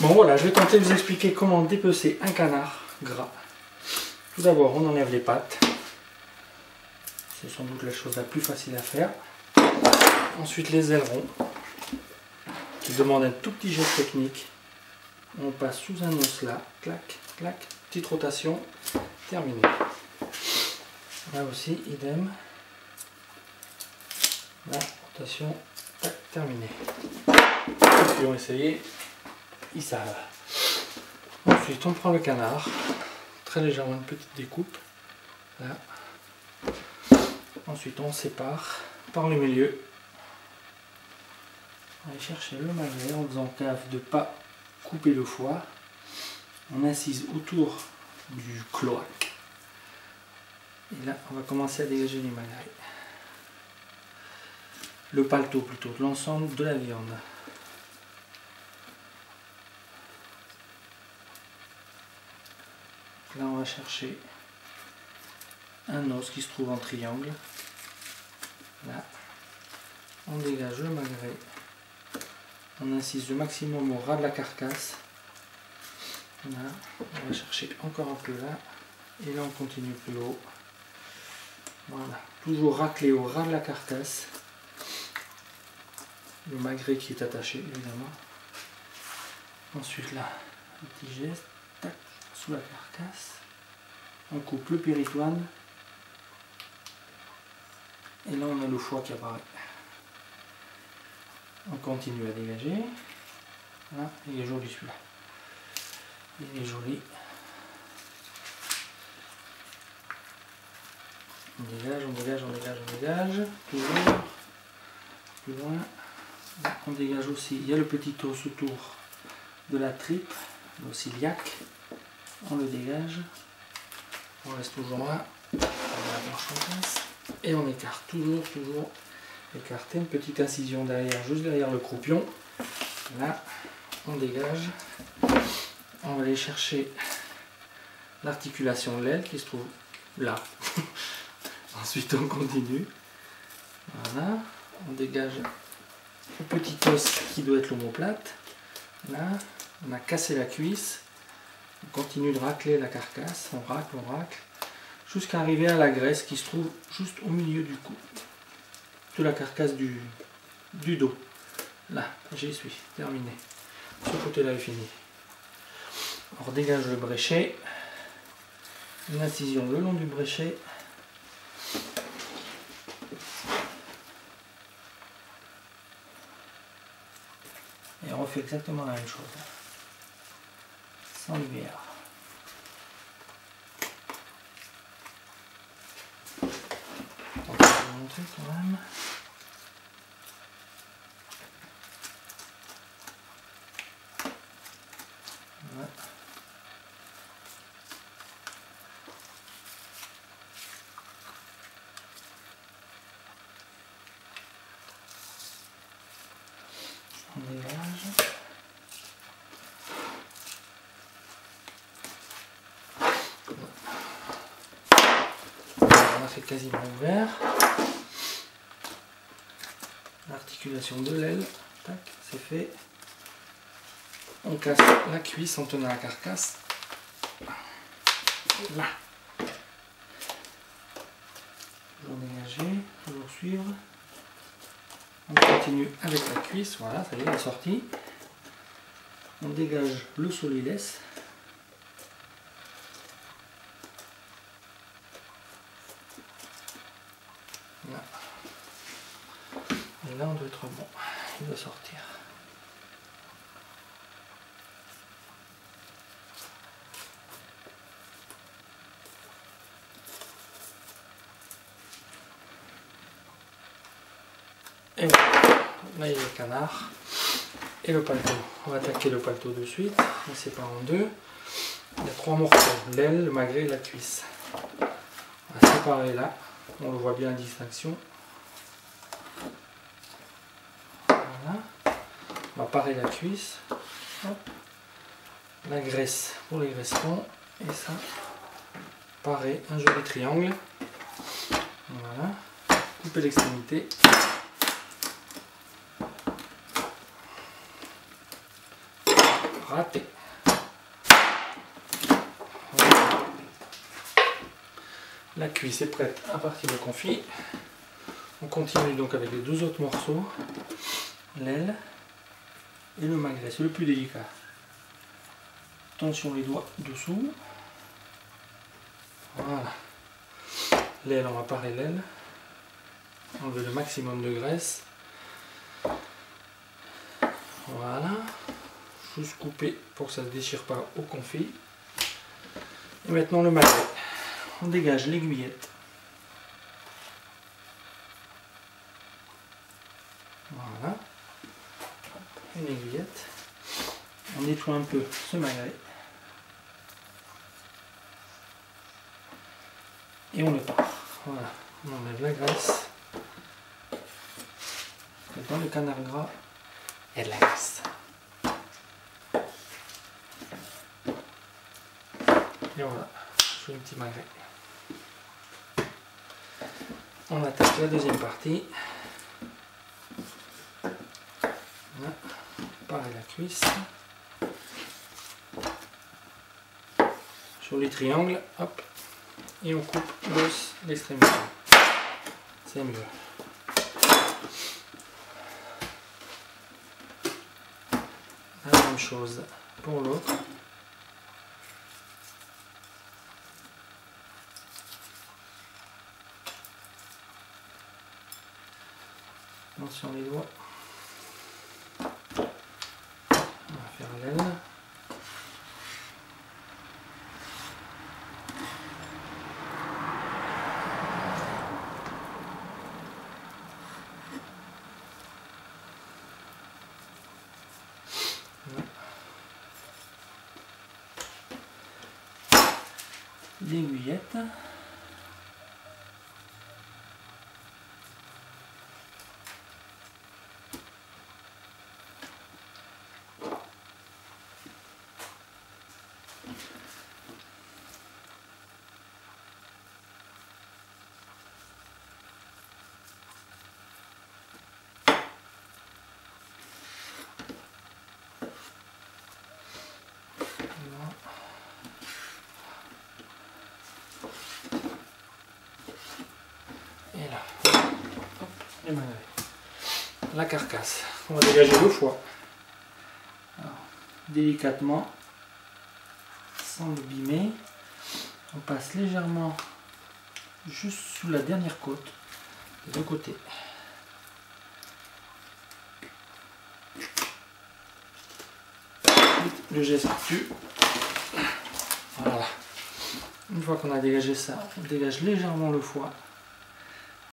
Bon voilà, je vais tenter de vous expliquer comment dépecer un canard gras. Tout d'abord, on enlève les pattes. C'est sans doute la chose la plus facile à faire. Ensuite, les ailerons, qui demandent un tout petit geste technique. On passe sous un os là, clac, clac, petite rotation, terminé. Là aussi, idem. Là, rotation, tac, terminé. Ceux qui ont essayé, ils savent. Ensuite, on prend le canard, très légèrement une petite découpe. Là. Ensuite, on sépare par le milieu. On va aller chercher le magret en faisant gaffe de ne pas couper le foie. On incise autour du cloaque. Et là, on va commencer à dégager les magrets. Le paletot plutôt, de l'ensemble de la viande. Là, on va chercher un os qui se trouve en triangle. Là, on dégage le magret. On incise le maximum au ras de la carcasse. Là, on va chercher encore un peu là. Et là, on continue plus haut. Voilà, toujours racler au ras de la carcasse. Le magret qui est attaché, évidemment. Ensuite, là, un petit geste. Tac, sous la carcasse. On coupe le péritoine. Et là, on a le foie qui apparaît. On continue à dégager. Là, il est joli celui-là. Il est joli. On dégage, on dégage, on dégage, on dégage. Toujours. Plus loin. Là, on dégage aussi. Il y a le petit os autour de la tripe, l'os iliaque. On le dégage. On reste toujours là. On met la manche en place. Et on écarte. Toujours, toujours. Écarter une petite incision derrière, juste derrière le croupion. Là, on dégage. On va aller chercher l'articulation de l'aile qui se trouve là. Ensuite, on continue. Voilà. On dégage le petit os qui doit être l'omoplate. Là, on a cassé la cuisse. On continue de racler la carcasse. On racle, jusqu'à arriver à la graisse qui se trouve juste au milieu du cou. De la carcasse du dos. Là, j'y suis, terminé. Ce côté-là est fini. On redégage le bréchet. Une incision le long du bréchet. Et on refait exactement la même chose. Sans lumière. On va vous montrer quand même. Ouais. On dégage. On a fait quasiment ouvert. L'articulation de l'aile, tac, c'est fait. On casse la cuisse en tenant la carcasse. Là. Toujours dégager, toujours suivre. On continue avec la cuisse, voilà, ça y est, la sortie. On dégage le solilès. Là. Et là, on doit être bon. Il doit sortir. Et voilà, là il y a le canard et le paletot. On va attaquer le paletot de suite, on sépare en deux. Il y a trois morceaux, l'aile, le magret et la cuisse. On va séparer là, on le voit bien à distinction. Voilà. On va parer la cuisse. Hop. La graisse pour les graissons et ça, parer un joli triangle. Voilà, couper l'extrémité. Raté. Voilà. La cuisse est prête à partir de confit. On continue donc avec les deux autres morceaux, l'aile et le magret. C'est le plus délicat. Attention les doigts dessous. Voilà. L'aile, on va parer l'aile. Enlever le maximum de graisse. Voilà. Juste couper pour que ça ne se déchire pas au confit. Et maintenant le magret. On dégage l'aiguillette. Voilà. Une aiguillette. On nettoie un peu ce magret. Et on le part. Voilà. On enlève la graisse. Et dans le canard gras, il y a de la graisse. Et voilà. Je fais un petit magret. On attaque la deuxième partie. Voilà. Pareil la cuisse. Sur les triangles, hop. Et on coupe l'os, l'extrémité. C'est mieux. La même chose pour l'autre. Attention les doigts. On va faire l'aile. L'aiguillette. Et là, hop, les magrets. La carcasse. On va dégager le foie. Alors, délicatement, sans l'abîmer, on passe légèrement juste sous la dernière côte, des deux côtés. Le geste tue. Voilà. Une fois qu'on a dégagé ça, on dégage légèrement le foie.